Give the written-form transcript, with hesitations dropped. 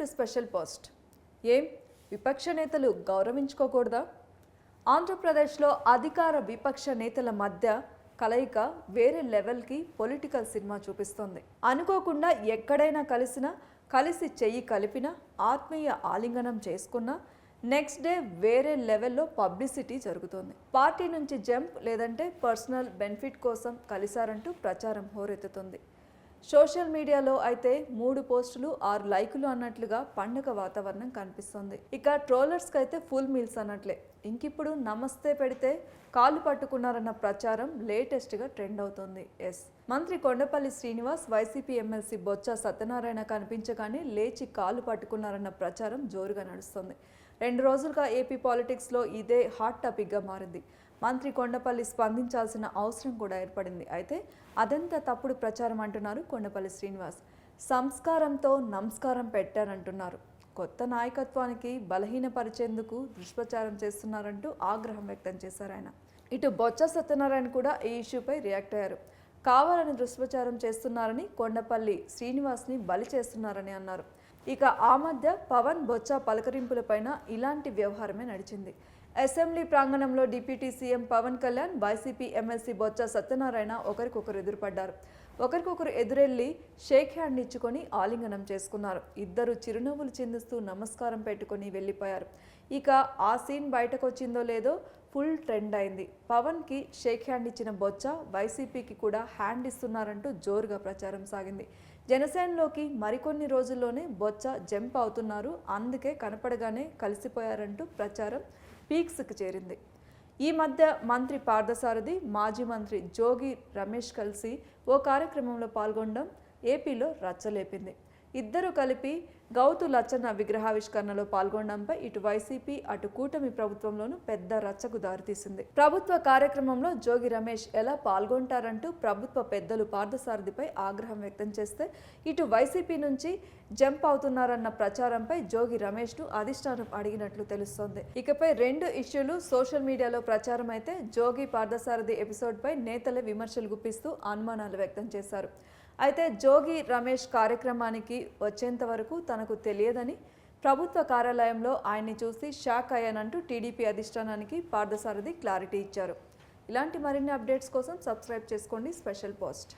To special post. ఏం విపక్ష నేతలు గౌరవించుకోకూడదా? ఆంధ్రప్రదేశ్లో అధికార విపక్ష నేతల మధ్య కలయిక వేరే లెవెల్కి పొలిటికల్ సినిమా చూపిస్తోంది. అనుకోకుండా ఎక్కడైనా కలిసి చెయ్యి కలిపినా, ఆత్మీయ ఆలింగనం చేసుకున్నా నెక్స్ట్ డే వేరే లెవెల్లో పబ్లిసిటీ జరుగుతోంది. పార్టీ నుంచి జంప్ లేదంటే పర్సనల్ బెనిఫిట్ కోసం కలిశారంటూ ప్రచారం హోరెత్తుతుంది. సోషల్ మీడియాలో అయితే 3 పోస్టులు 6 లైకులు అన్నట్లుగా పండుగ వాతావరణం కనిపిస్తుంది. ఇక ట్రోలర్స్కి అయితే ఫుల్ మీల్స్ అన్నట్లే. ఇంకిప్పుడు నమస్తే పెడితే కాళ్ళు పట్టుకున్నారన్న ప్రచారం లేటెస్ట్గా ట్రెండ్ అవుతుంది. మంత్రి కొండపల్లి శ్రీనివాస్ వైసీపీ ఎమ్మెల్సీ బొత్స సత్యనారాయణ కనిపించగానే లేచి కాళ్ళు పట్టుకున్నారన్న ప్రచారం జోరుగా నడుస్తుంది. 2 రోజులుగా ఏపీ పాలిటిక్స్లో ఇదే హాట్ టాపిక్గా మారింది. మంత్రి కొండపల్లి స్పందించాల్సిన అవసరం కూడా ఏర్పడింది. అయితే అదంతా తప్పుడు ప్రచారం అంటున్నారు కొండపల్లి శ్రీనివాస్. సంస్కారంతో నమస్కారం పెట్టారంటున్నారు. కొత్త నాయకత్వానికి బలహీనపరిచేందుకు దుష్ప్రచారం చేస్తున్నారంటూ ఆగ్రహం వ్యక్తం చేశారు ఆయన. ఇటు బొత్స సత్యనారాయణ కూడా ఈ ఇష్యూపై రియాక్ట్ అయ్యారు. కావాలని దుష్ప్రచారం చేస్తున్నారని, కొండపల్లి శ్రీనివాస్ని బలి చేస్తున్నారని అన్నారు. ఇక ఆ మధ్య పవన్ బొత్స పలకరింపులపైన ఇలాంటి వ్యవహారమే నడిచింది. అసెంబ్లీ ప్రాంగణంలో deputy CM Pawan Kalyan, YCP MLC Botsa Satyanarayana ఒకరికొకరు ఎదురుపడ్డారు. ఒకరికొకరు ఎదురెళ్లి షేక్ హ్యాండ్ ఇచ్చుకొని ఆలింగనం చేసుకున్నారు. ఇద్దరు చిరునవ్వులు చిందిస్తూ నమస్కారం పెట్టుకొని వెళ్ళిపోయారు. ఇక ఆ సీన్ బయటకు వచ్చిందో లేదో ఫుల్ ట్రెండ్ అయింది. పవన్కి షేక్ హ్యాండ్ ఇచ్చిన బొత్స వైసీపీకి కూడా హ్యాండ్ ఇస్తున్నారంటూ జోరుగా ప్రచారం సాగింది. జనసేనలోకి మరికొన్ని రోజుల్లోనే బొత్స జంప్ అవుతున్నారు, అందుకే కనపడగానే కలిసిపోయారంటూ ప్రచారం పీక్స్కి చేరింది. ఈ మధ్య మంత్రి పార్థసారథి, మాజీ మంత్రి జోగి రమేష్ కలిసి ఓ కార్యక్రమంలో పాల్గొనడం ఏపీలో రచ్చలేపింది. ఇద్దరు కలిపి గౌతు లచ్చన్న విగ్రహావిష్కరణలో పాల్గొనడంపై ఇటు వైసీపీ అటు కూటమి ప్రభుత్వంలోనూ పెద్ద రచ్చకు దారితీసింది. ప్రభుత్వ కార్యక్రమంలో జోగి రమేష్ ఎలా పాల్గొంటారంటూ ప్రభుత్వ పెద్దలు పార్థసారథిపై ఆగ్రహం వ్యక్తం చేస్తే, ఇటు వైసీపీ నుంచి జంప్ అవుతున్నారన్న ప్రచారంపై జోగి రమేష్ను అధిష్టానం అడిగినట్లు తెలుస్తోంది. ఇకపై 2 ఇష్యూలు సోషల్ మీడియాలో ప్రచారం అయితే జోగి పార్థసారథి ఎపిసోడ్పై నేతలే విమర్శలు గుప్పిస్తూ అనుమానాలు వ్యక్తం చేశారు. అయితే జోగి రమేష్ కార్యక్రమానికి వచ్చేంత వరకు తనకు తెలియదని, ప్రభుత్వ కార్యాలయంలో ఆయన్ని చూసి షాక్ అయ్యానంటూ టీడీపీ అధిష్టానానికి పార్థసారథి క్లారిటీ ఇచ్చారు. ఇలాంటి మరిన్ని అప్డేట్స్ కోసం సబ్స్క్రైబ్ చేసుకోండి స్పెషల్ పోస్ట్.